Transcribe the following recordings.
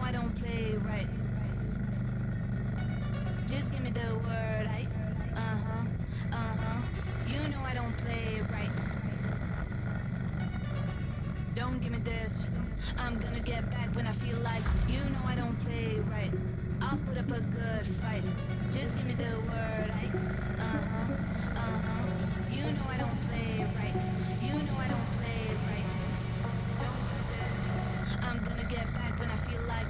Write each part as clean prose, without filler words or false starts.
I don't play right. Just give me the word, you know I don't play right. Don't give me this, I'm gonna get back when I feel like. You know I don't play right. I'll put up a good fight. Just give me the word, you know I don't play right. You know I don't play right. Don't give me this, I'm gonna get back when I feel like.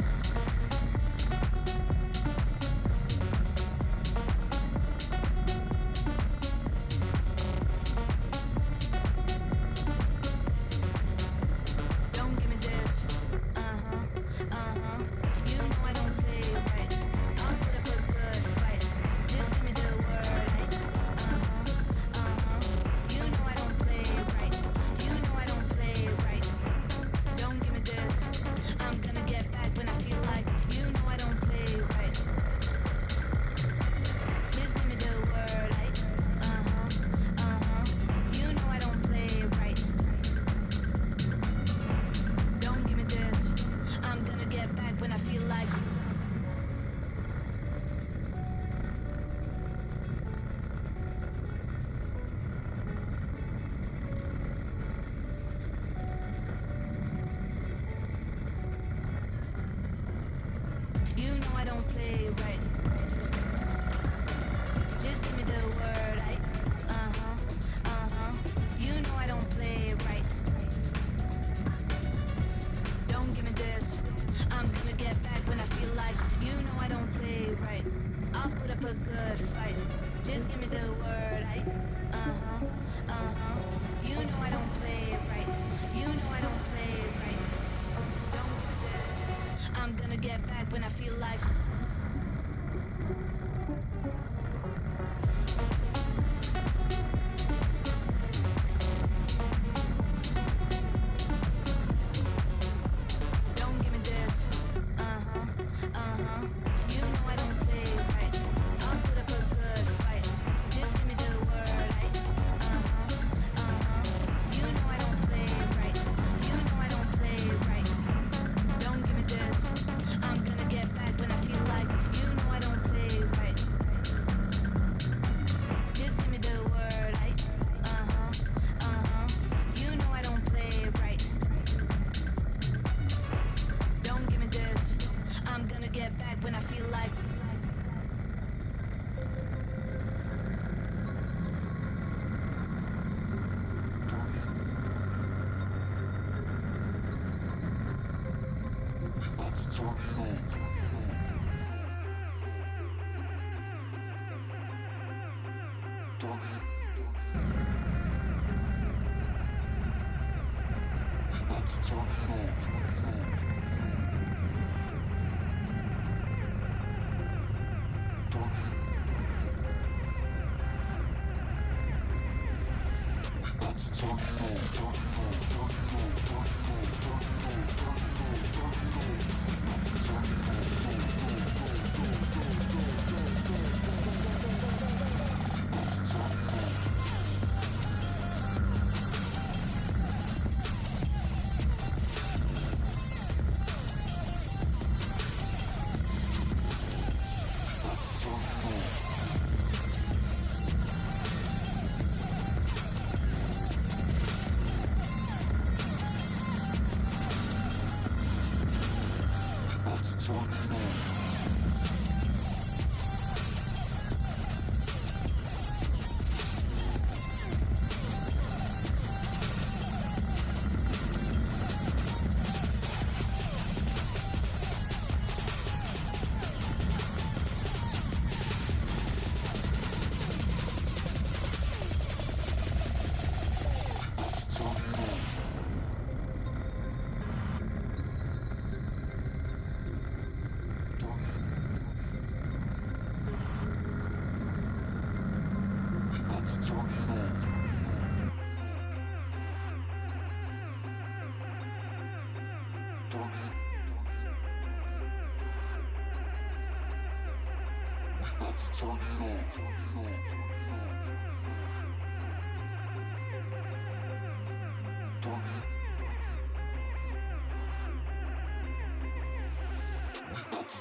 And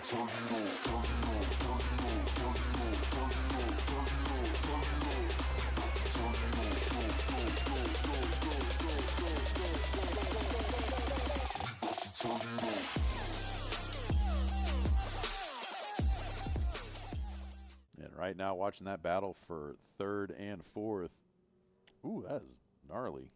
right now, watching that battle for third and fourth. Ooh, that is gnarly.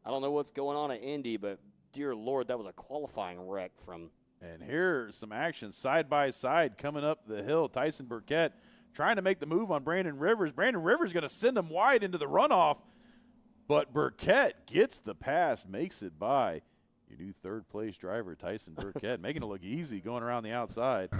I don't know what's going on at Indy, but dear Lord, that was a qualifying wreck from. And here's some action side by side coming up the hill. Tyson Burkett trying to make the move on Brandon Rivers. Brandon Rivers going to send him wide into the runoff, but Burkett gets the pass, makes it by your new third-place driver, Tyson Burkett, making it look easy going around the outside.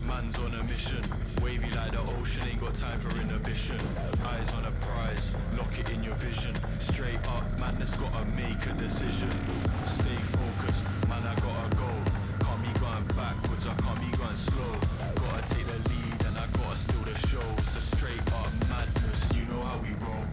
Man's on a mission, wavy like the ocean, ain't got time for inhibition. Eyes on a prize, lock it in your vision. Straight up, man, that's gotta make a decision. Stay focused, man, I gotta go. Can't be going backwards, I can't be going slow. Gotta take the lead and I gotta steal the show. So straight up madness, you know how we roll.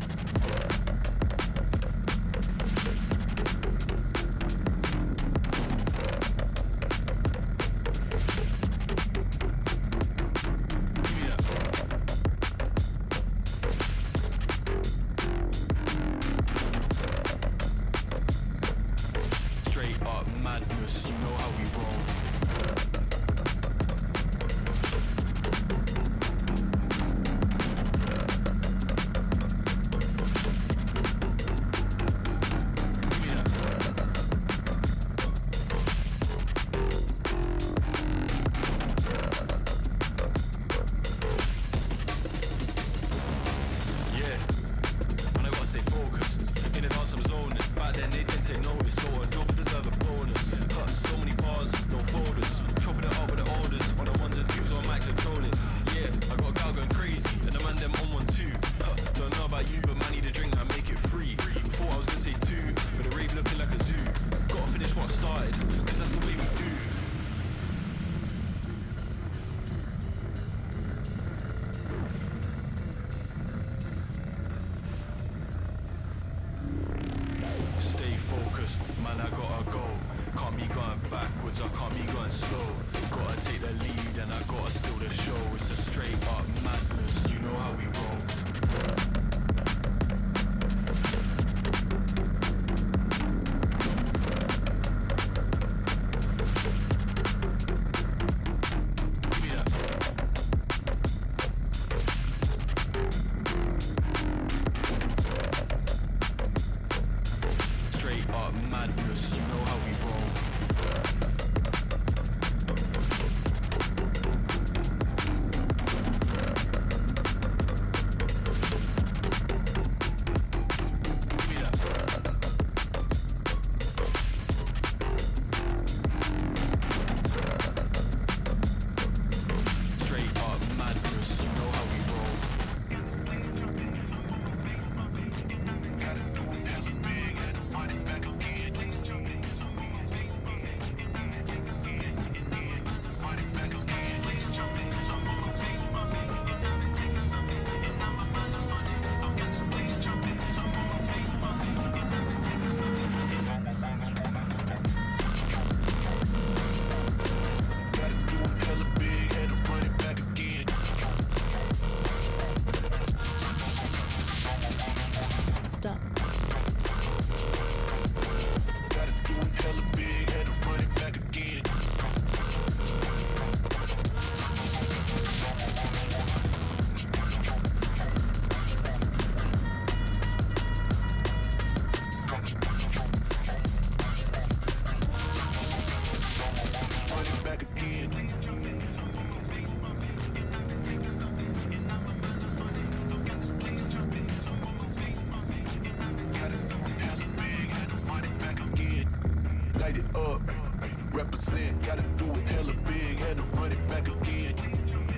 Represent, gotta do it hella big, had to run it back again.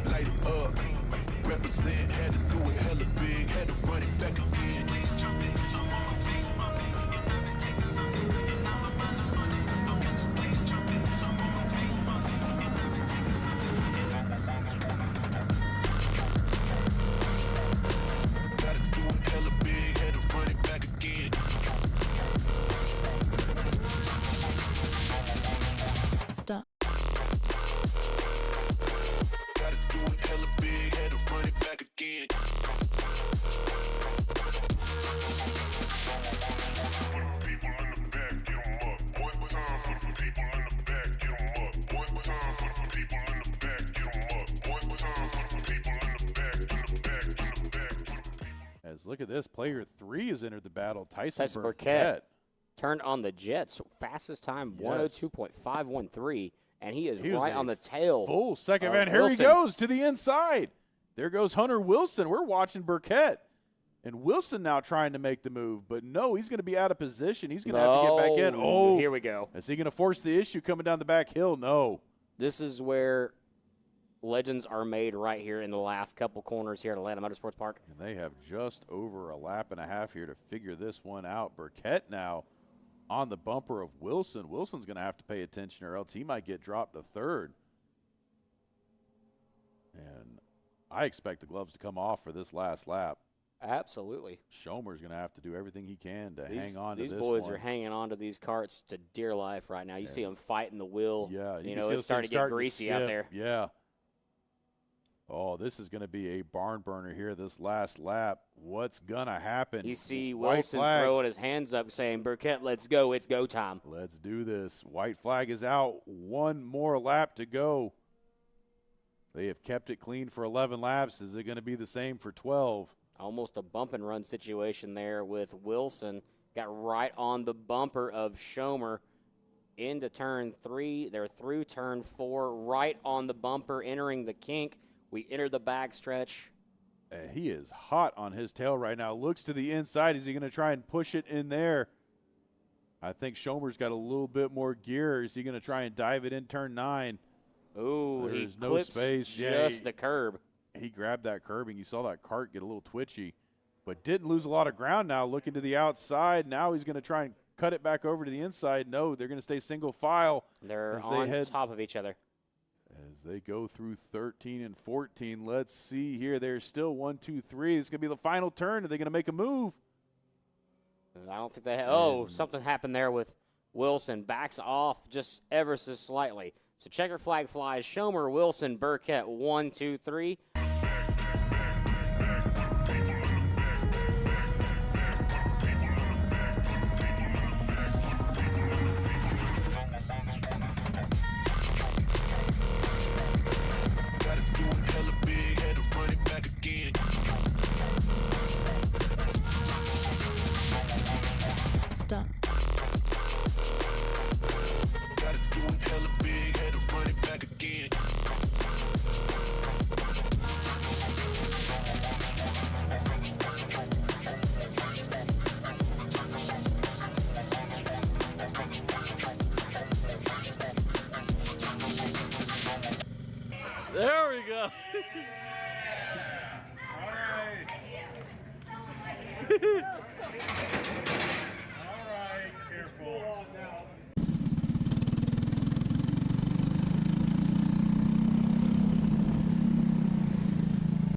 Light it up. Represent, had to do it hella big, had to run it back again. Gotta do it hella big, had to run it back again. Stop. Gotta do it hella big, had to run it back again. As look at this, player 3 has entered the battle. Tyson Tyson Burkett. Turned on the Jets. Fastest time, Yes. 102.513. And he is He was right a on the tail. Full second of van. Here Wilson. he goes to the inside. There goes Hunter Wilson. We're watching Burkett. And Wilson now trying to make the move. But no, he's going to be out of position. He's going to have to get back in. Oh, Here we go. is he going to force the issue coming down the back hill? No. This is where legends are made right here in the last couple corners here at Atlanta Motorsports Park. And they have just over a lap and a half here to figure this one out. Burkett now on the bumper of Wilson. Wilson's going to have to pay attention or else he might get dropped to third. And I expect the gloves to come off for this last lap. Absolutely. Schomer's going to have to do everything he can to hang on to this These boys one. are hanging on to these carts to dear life right now. You see them fighting the wheel. Yeah, You can know, see it's them starting to get greasy out skip. there. Yeah. Oh, this is going to be a barn burner here this last lap. What's going to happen? You see White Wilson flag. throwing his hands up saying, Burkett, let's go. It's go time. Let's do this. White flag is out. One more lap to go. They have kept it clean for 11 laps. Is it going to be the same for 12? Almost a bump and run situation there with Wilson. Got right on the bumper of Schomer into turn 3. They're through turn 4, right on the bumper, entering the kink. We enter the backstretch. And he is hot on his tail right now. Looks to the inside. Is he going to try and push it in there? I think Schomer's got a little bit more gear. Is he going to try and dive it in turn 9? Ooh, he There's no clips space. Yeah, just the curb. He grabbed that curbing. You saw that cart get a little twitchy, but didn't lose a lot of ground now. Looking to the outside. Now he's going to try and cut it back over to the inside. No, they're going to stay single file. They're as on they head, top of each other. as they go through 13 and 14. Let's see here. There's still 1, 2, 3. It's going to be the final turn. Are they going to make a move? I don't think they have. Something happened there with Wilson. Backs off just ever so slightly. So checker flag flies. Schomer, Wilson, Burkett, 1, 2, 3. Gotta do it hella big, had to run it back again. Stop. Gotta do it hella big, had to run it back again. There we go. All right.